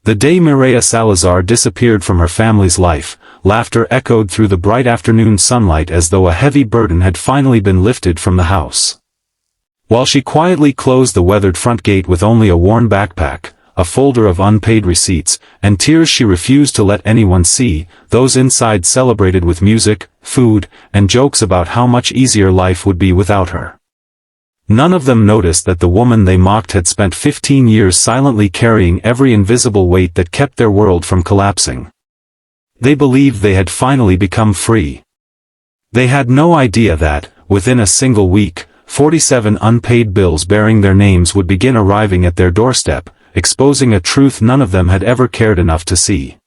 The day Mireya Salazar disappeared from her family's life, laughter echoed through the bright afternoon sunlight as though a heavy burden had finally been lifted from the house. While she quietly closed the weathered front gate with only a worn backpack, a folder of unpaid receipts, and tears she refused to let anyone see, those inside celebrated with music, food, and jokes about how much easier life would be without her. None of them noticed that the woman they mocked had spent 15 years silently carrying every invisible weight that kept their world from collapsing. They believed they had finally become free. They had no idea that, within a single week, 47 unpaid bills bearing their names would begin arriving at their doorstep, exposing a truth none of them had ever cared enough to see.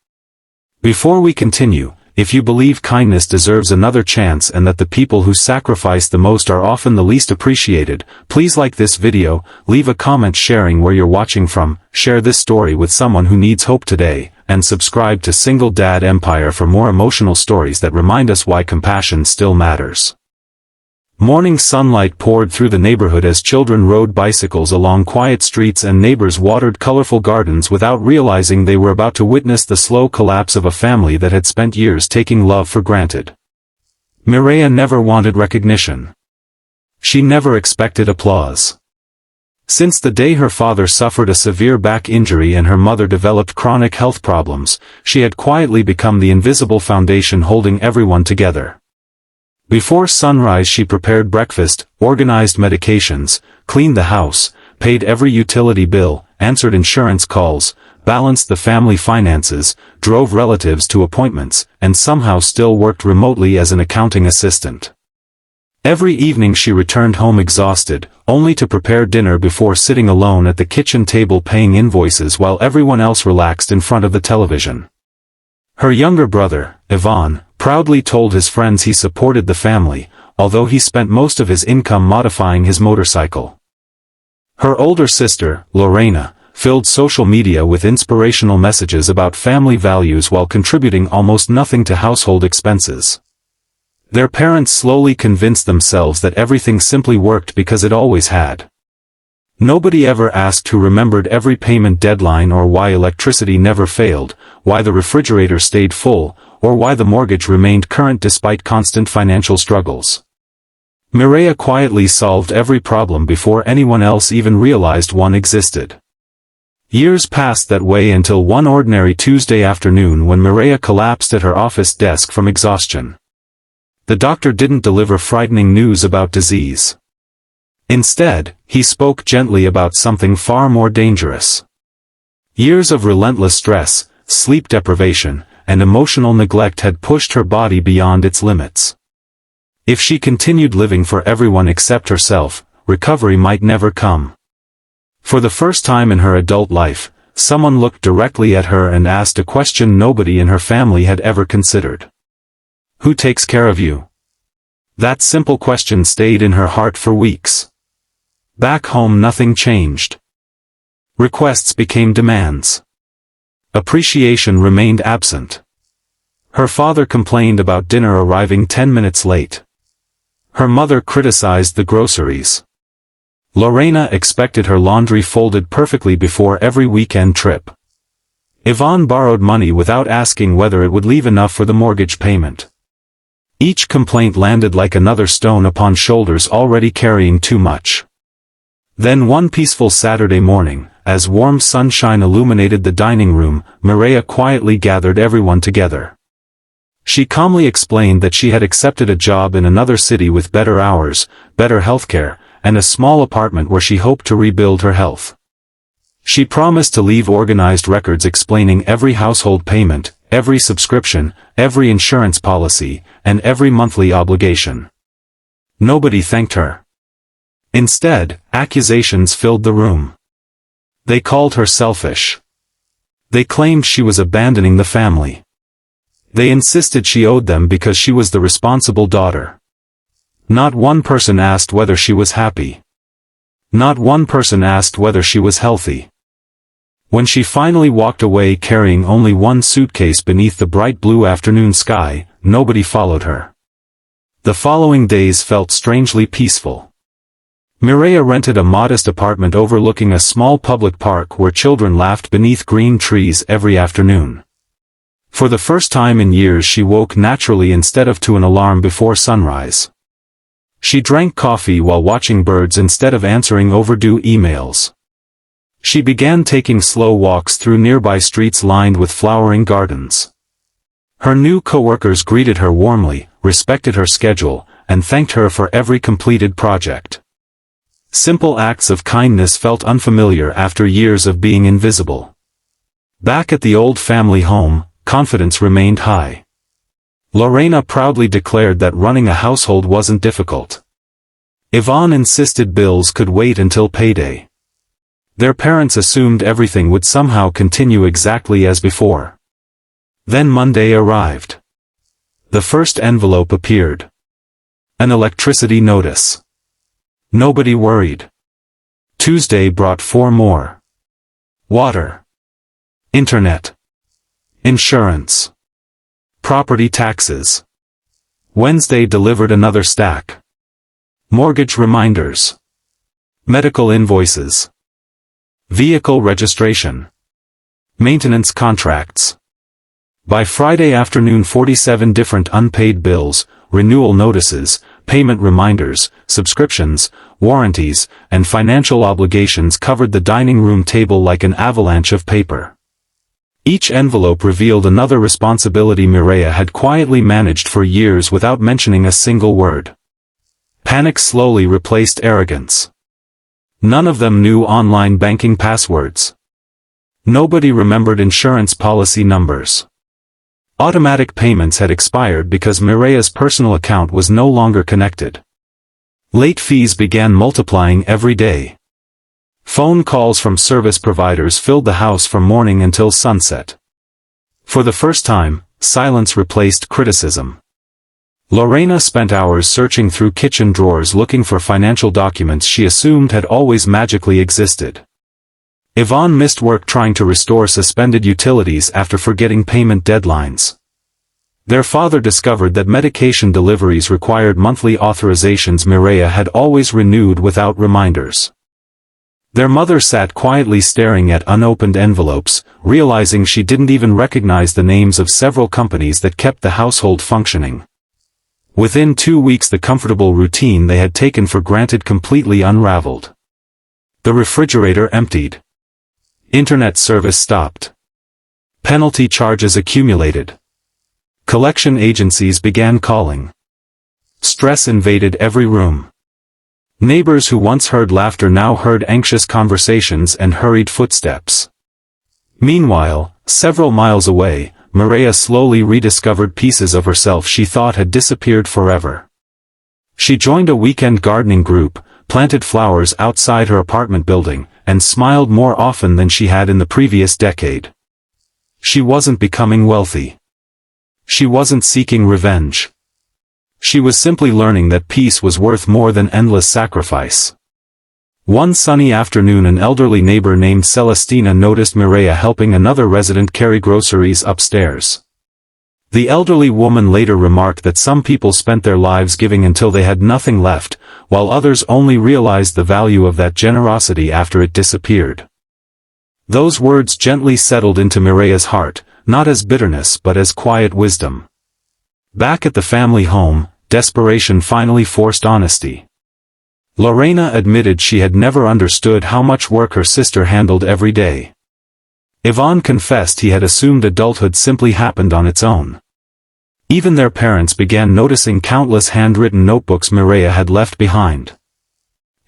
Before we continue, if you believe kindness deserves another chance and that the people who sacrifice the most are often the least appreciated, please like this video, leave a comment sharing where you're watching from, share this story with someone who needs hope today, and subscribe to Single Dad Empire for more emotional stories that remind us why compassion still matters. Morning sunlight poured through the neighborhood as children rode bicycles along quiet streets and neighbors watered colorful gardens without realizing they were about to witness the slow collapse of a family that had spent years taking love for granted. Mireya never wanted recognition. She never expected applause. Since the day her father suffered a severe back injury and her mother developed chronic health problems, she had quietly become the invisible foundation holding everyone together. Before sunrise she prepared breakfast, organized medications, cleaned the house, paid every utility bill, answered insurance calls, balanced the family finances, drove relatives to appointments, and somehow still worked remotely as an accounting assistant. Every evening she returned home exhausted, only to prepare dinner before sitting alone at the kitchen table paying invoices while everyone else relaxed in front of the television. Her younger brother, Ivan, proudly told his friends he supported the family, although he spent most of his income modifying his motorcycle. Her older sister, Lorena, filled social media with inspirational messages about family values while contributing almost nothing to household expenses. Their parents slowly convinced themselves that everything simply worked because it always had. Nobody ever asked who remembered every payment deadline or why electricity never failed, why the refrigerator stayed full, or why the mortgage remained current despite constant financial struggles. Mireya quietly solved every problem before anyone else even realized one existed. Years passed that way until one ordinary Tuesday afternoon when Mireya collapsed at her office desk from exhaustion. The doctor didn't deliver frightening news about disease. Instead, he spoke gently about something far more dangerous. Years of relentless stress, sleep deprivation, and emotional neglect had pushed her body beyond its limits. If she continued living for everyone except herself, recovery might never come. For the first time in her adult life, someone looked directly at her and asked a question nobody in her family had ever considered. Who takes care of you? That simple question stayed in her heart for weeks. Back home nothing changed. Requests became demands. Appreciation remained absent. Her father complained about dinner arriving 10 minutes late. Her mother criticized the groceries. Lorena expected her laundry folded perfectly before every weekend trip. Ivan borrowed money without asking whether it would leave enough for the mortgage payment. Each complaint landed like another stone upon shoulders already carrying too much. Then one peaceful Saturday morning, as warm sunshine illuminated the dining room, Mireya quietly gathered everyone together. She calmly explained that she had accepted a job in another city with better hours, better healthcare, and a small apartment where she hoped to rebuild her health. She promised to leave organized records explaining every household payment, every subscription, every insurance policy, and every monthly obligation. Nobody thanked her. Instead, accusations filled the room. They called her selfish. They claimed she was abandoning the family. They insisted she owed them because she was the responsible daughter. Not one person asked whether she was happy. Not one person asked whether she was healthy. When she finally walked away carrying only one suitcase beneath the bright blue afternoon sky, nobody followed her. The following days felt strangely peaceful. Mireya rented a modest apartment overlooking a small public park where children laughed beneath green trees every afternoon. For the first time in years she woke naturally instead of to an alarm before sunrise. She drank coffee while watching birds instead of answering overdue emails. She began taking slow walks through nearby streets lined with flowering gardens. Her new coworkers greeted her warmly, respected her schedule, and thanked her for every completed project. Simple acts of kindness felt unfamiliar after years of being invisible. Back at the old family home, confidence remained high. Lorena proudly declared that running a household wasn't difficult. Yvonne insisted bills could wait until payday. Their parents assumed everything would somehow continue exactly as before. Then Monday arrived. The first envelope appeared. An electricity notice. Nobody worried. Tuesday brought 4 more. Water. Internet. Insurance. Property taxes. Wednesday delivered another stack. Mortgage reminders. Medical invoices. Vehicle registration. Maintenance contracts. By Friday afternoon 47 different unpaid bills, renewal notices, payment reminders, subscriptions, warranties, and financial obligations covered the dining room table like an avalanche of paper. Each envelope revealed another responsibility Mireya had quietly managed for years without mentioning a single word. Panic slowly replaced arrogance. None of them knew online banking passwords. Nobody remembered insurance policy numbers. Automatic payments had expired because Mireya's personal account was no longer connected. Late fees began multiplying every day. Phone calls from service providers filled the house from morning until sunset. For the first time, silence replaced criticism. Lorena spent hours searching through kitchen drawers looking for financial documents she assumed had always magically existed. Yvonne missed work trying to restore suspended utilities after forgetting payment deadlines. Their father discovered that medication deliveries required monthly authorizations Mireya had always renewed without reminders. Their mother sat quietly staring at unopened envelopes, realizing she didn't even recognize the names of several companies that kept the household functioning. Within 2 weeks the comfortable routine they had taken for granted completely unraveled. The refrigerator emptied. Internet service stopped. Penalty charges accumulated. Collection agencies began calling. Stress invaded every room. Neighbors who once heard laughter now heard anxious conversations and hurried footsteps. Meanwhile, several miles away, Mireya slowly rediscovered pieces of herself she thought had disappeared forever. She joined a weekend gardening group, planted flowers outside her apartment building, and smiled more often than she had in the previous decade. She wasn't becoming wealthy. She wasn't seeking revenge. She was simply learning that peace was worth more than endless sacrifice. One sunny afternoon an elderly neighbor named Celestina noticed Mireya helping another resident carry groceries upstairs. The elderly woman later remarked that some people spent their lives giving until they had nothing left, while others only realized the value of that generosity after it disappeared. Those words gently settled into Mireya's heart, not as bitterness but as quiet wisdom. Back at the family home, desperation finally forced honesty. Lorena admitted she had never understood how much work her sister handled every day. Yvonne confessed he had assumed adulthood simply happened on its own. Even their parents began noticing countless handwritten notebooks Mireya had left behind.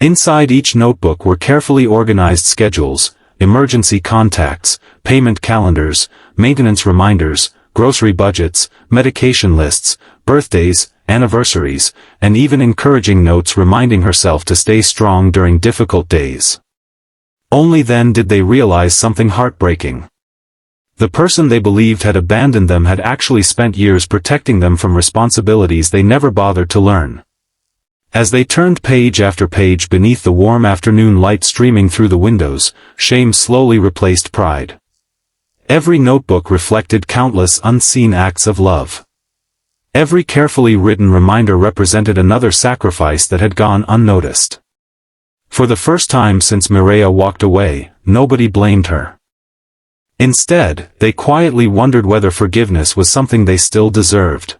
Inside each notebook were carefully organized schedules, emergency contacts, payment calendars, maintenance reminders, grocery budgets, medication lists, birthdays, anniversaries, and even encouraging notes reminding herself to stay strong during difficult days. Only then did they realize something heartbreaking. The person they believed had abandoned them had actually spent years protecting them from responsibilities they never bothered to learn. As they turned page after page beneath the warm afternoon light streaming through the windows, shame slowly replaced pride. Every notebook reflected countless unseen acts of love. Every carefully written reminder represented another sacrifice that had gone unnoticed. For the first time since Mireia walked away, nobody blamed her. Instead, they quietly wondered whether forgiveness was something they still deserved.